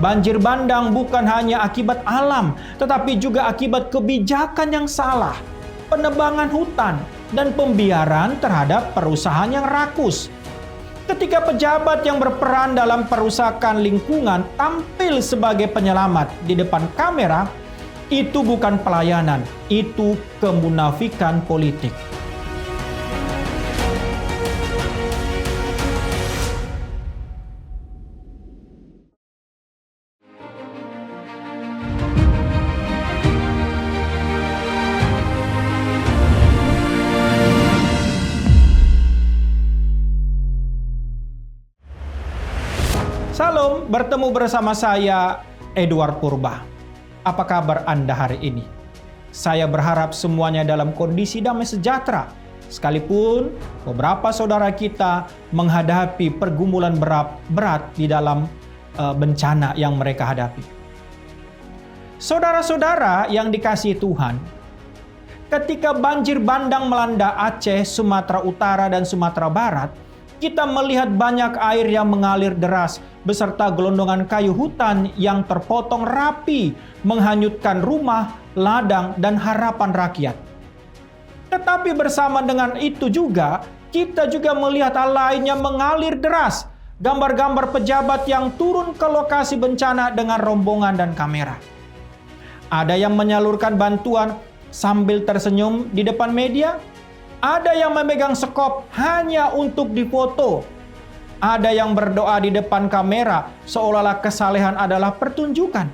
Banjir bandang bukan hanya akibat alam, tetapi juga akibat kebijakan yang salah, penebangan hutan, dan pembiaran terhadap perusahaan yang rakus. Ketika pejabat yang berperan dalam perusahaan lingkungan tampil sebagai penyelamat di depan kamera, itu bukan pelayanan, itu kemunafikan politik. Salam, bertemu bersama saya, Edward Purba. Apa kabar Anda hari ini? Saya berharap semuanya dalam kondisi damai sejahtera, sekalipun beberapa saudara kita menghadapi pergumulan berat di dalam bencana yang mereka hadapi. Saudara-saudara yang dikasihi Tuhan, ketika banjir bandang melanda Aceh, Sumatera Utara, dan Sumatera Barat, kita melihat banyak air yang mengalir deras beserta gelondongan kayu hutan yang terpotong rapi menghanyutkan rumah, ladang, dan harapan rakyat. Tetapi bersama dengan itu juga, kita juga melihat hal lainnya mengalir deras. Gambar-gambar pejabat yang turun ke lokasi bencana dengan rombongan dan kamera. Ada yang menyalurkan bantuan sambil tersenyum di depan media. Ada yang memegang sekop hanya untuk difoto. Ada yang berdoa di depan kamera seolah-olah kesalehan adalah pertunjukan.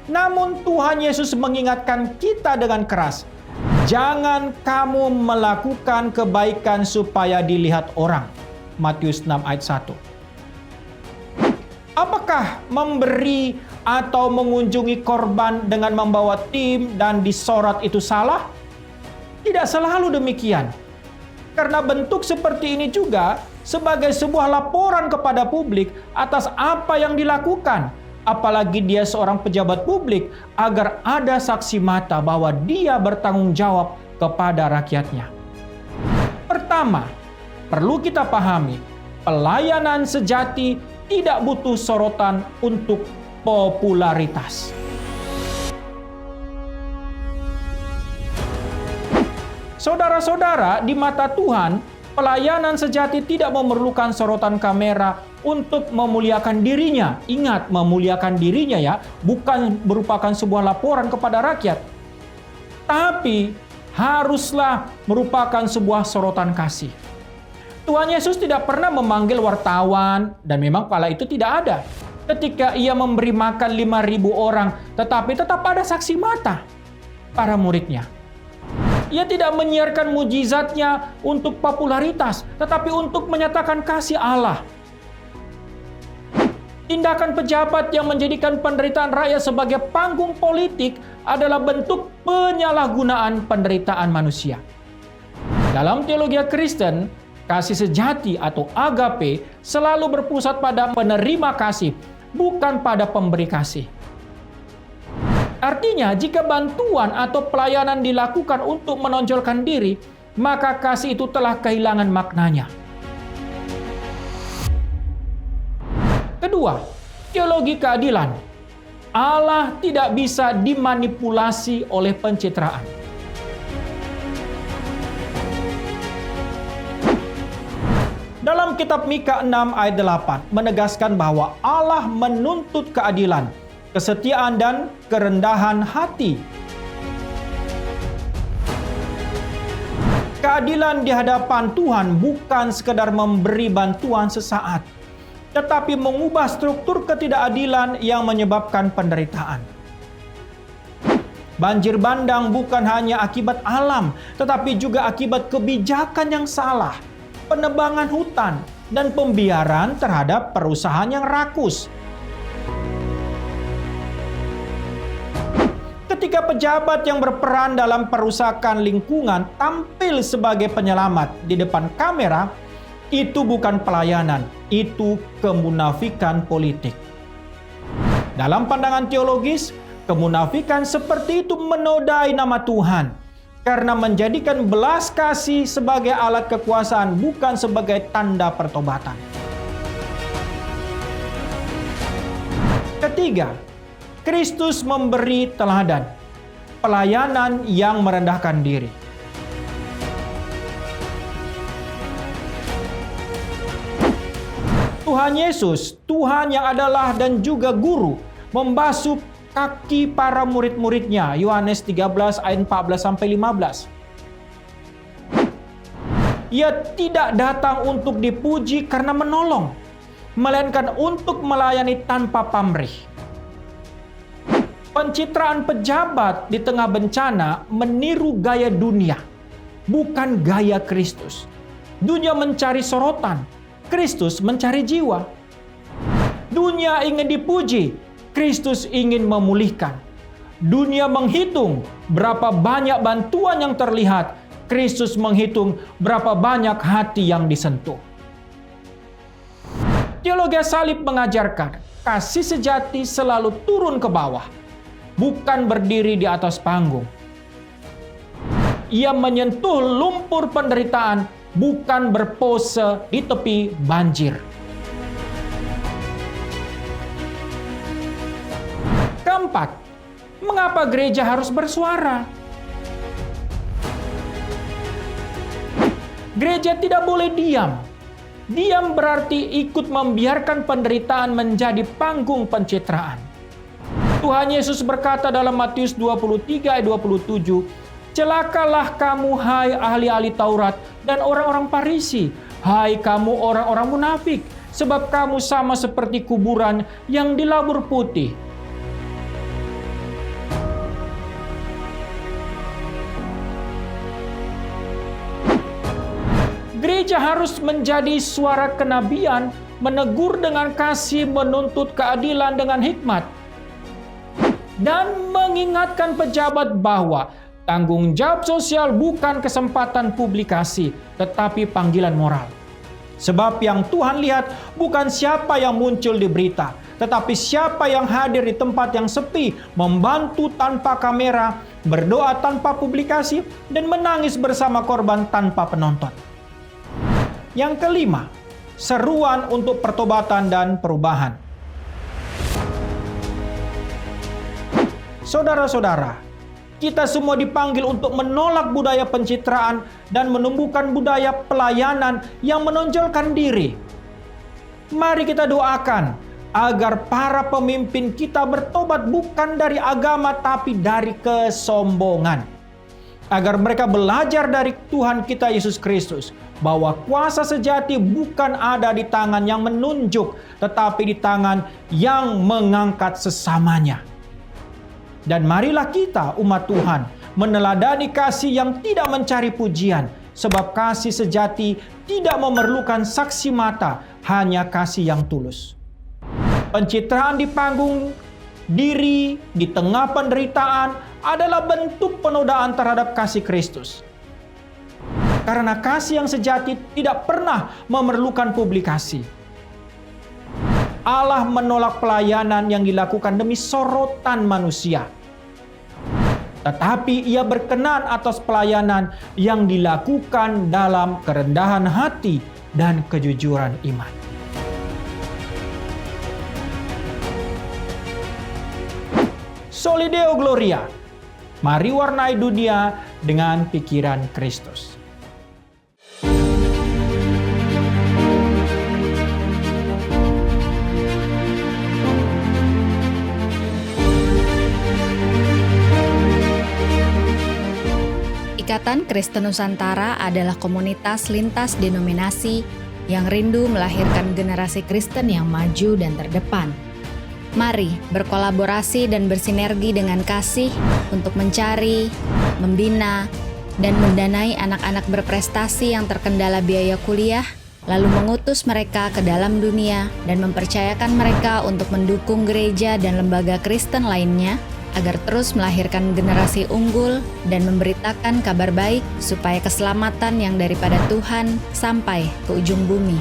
Namun Tuhan Yesus mengingatkan kita dengan keras, jangan kamu melakukan kebaikan supaya dilihat orang. Matius 6 ayat 1. Apakah memberi atau mengunjungi korban dengan membawa tim dan disorot itu salah? Tidak selalu demikian. Karena bentuk seperti ini juga sebagai sebuah laporan kepada publik atas apa yang dilakukan. Apalagi dia seorang pejabat publik, agar ada saksi mata bahwa dia bertanggung jawab kepada rakyatnya. Pertama, perlu kita pahami, pelayanan sejati tidak butuh sorotan untuk popularitas. Saudara-saudara, di mata Tuhan, pelayanan sejati tidak memerlukan sorotan kamera untuk memuliakan dirinya. Ingat, memuliakan dirinya ya, bukan merupakan sebuah laporan kepada rakyat. Tapi haruslah merupakan sebuah sorotan kasih. Tuhan Yesus tidak pernah memanggil wartawan, dan memang kala itu tidak ada. Ketika ia memberi makan 5.000 orang, tetapi tetap ada saksi mata, para muridnya. Ia tidak menyiarkan mujizatnya untuk popularitas, tetapi untuk menyatakan kasih Allah. Tindakan pejabat yang menjadikan penderitaan rakyat sebagai panggung politik adalah bentuk penyalahgunaan penderitaan manusia. Dalam teologi Kristen, kasih sejati atau agape selalu berpusat pada penerima kasih, bukan pada pemberi kasih. Artinya, jika bantuan atau pelayanan dilakukan untuk menonjolkan diri, maka kasih itu telah kehilangan maknanya. Kedua, teologi keadilan. Allah tidak bisa dimanipulasi oleh pencitraan. Dalam kitab Mika 6 ayat 8 menegaskan bahwa Allah menuntut keadilan, kesetiaan, dan kerendahan hati. Keadilan di hadapan Tuhan bukan sekedar memberi bantuan sesaat, tetapi mengubah struktur ketidakadilan yang menyebabkan penderitaan. Banjir bandang bukan hanya akibat alam, tetapi juga akibat kebijakan yang salah, penebangan hutan, dan pembiaran terhadap perusahaan yang rakus. Ketika pejabat yang berperan dalam perusahaan lingkungan tampil sebagai penyelamat di depan kamera, itu bukan pelayanan, itu kemunafikan politik. Dalam pandangan teologis, kemunafikan seperti itu menodai nama Tuhan karena menjadikan belas kasih sebagai alat kekuasaan, bukan sebagai tanda pertobatan. ketiga, Kristus memberi teladan, pelayanan yang merendahkan diri. Tuhan Yesus, Tuhan yang adalah dan juga guru, membasuh kaki para murid-muridnya. Yohanes 13 ayat 14-15. Ia tidak datang untuk dipuji karena menolong, melainkan untuk melayani tanpa pamrih. Pencitraan pejabat di tengah bencana meniru gaya dunia, bukan gaya Kristus. Dunia mencari sorotan, Kristus mencari jiwa. Dunia ingin dipuji, Kristus ingin memulihkan. Dunia menghitung berapa banyak bantuan yang terlihat, Kristus menghitung berapa banyak hati yang disentuh. Teologi salib mengajarkan kasih sejati selalu turun ke bawah, bukan berdiri di atas panggung. Ia menyentuh lumpur penderitaan, bukan berpose di tepi banjir. Keempat, mengapa gereja harus bersuara? Gereja tidak boleh diam. Diam berarti ikut membiarkan penderitaan menjadi panggung pencitraan. Tuhan Yesus berkata dalam Matius 23 ayat 27, "Celakalah kamu hai ahli-ahli Taurat dan orang-orang Farisi, hai kamu orang-orang munafik, sebab kamu sama seperti kuburan yang dilabur putih." Gereja harus menjadi suara kenabian, menegur dengan kasih, menuntut keadilan dengan hikmat, dan mengingatkan pejabat bahwa tanggung jawab sosial bukan kesempatan publikasi, tetapi panggilan moral. Sebab yang Tuhan lihat bukan siapa yang muncul di berita, tetapi siapa yang hadir di tempat yang sepi, membantu tanpa kamera, berdoa tanpa publikasi, dan menangis bersama korban tanpa penonton. Yang kelima, seruan untuk pertobatan dan perubahan. Saudara-saudara, kita semua dipanggil untuk menolak budaya pencitraan dan menumbuhkan budaya pelayanan yang menonjolkan diri. Mari kita doakan agar para pemimpin kita bertobat bukan dari agama tapi dari kesombongan. Agar mereka belajar dari Tuhan kita Yesus Kristus bahwa kuasa sejati bukan ada di tangan yang menunjuk, tetapi di tangan yang mengangkat sesamanya. Dan marilah kita, umat Tuhan, meneladani kasih yang tidak mencari pujian, sebab kasih sejati tidak memerlukan saksi mata, hanya kasih yang tulus. Pencitraan di panggung diri di tengah penderitaan adalah bentuk penodaan terhadap kasih Kristus. Karena kasih yang sejati tidak pernah memerlukan publikasi. Allah menolak pelayanan yang dilakukan demi sorotan manusia. Tetapi Ia berkenan atas pelayanan yang dilakukan dalam kerendahan hati dan kejujuran iman. Soli Deo Gloria. Mari warnai dunia dengan pikiran Kristus. Ikatan Kristen Nusantara adalah komunitas lintas denominasi yang rindu melahirkan generasi Kristen yang maju dan terdepan. Mari berkolaborasi dan bersinergi dengan kasih untuk mencari, membina, dan mendanai anak-anak berprestasi yang terkendala biaya kuliah, lalu mengutus mereka ke dalam dunia dan mempercayakan mereka untuk mendukung gereja dan lembaga Kristen lainnya, agar terus melahirkan generasi unggul dan memberitakan kabar baik supaya keselamatan yang daripada Tuhan sampai ke ujung bumi.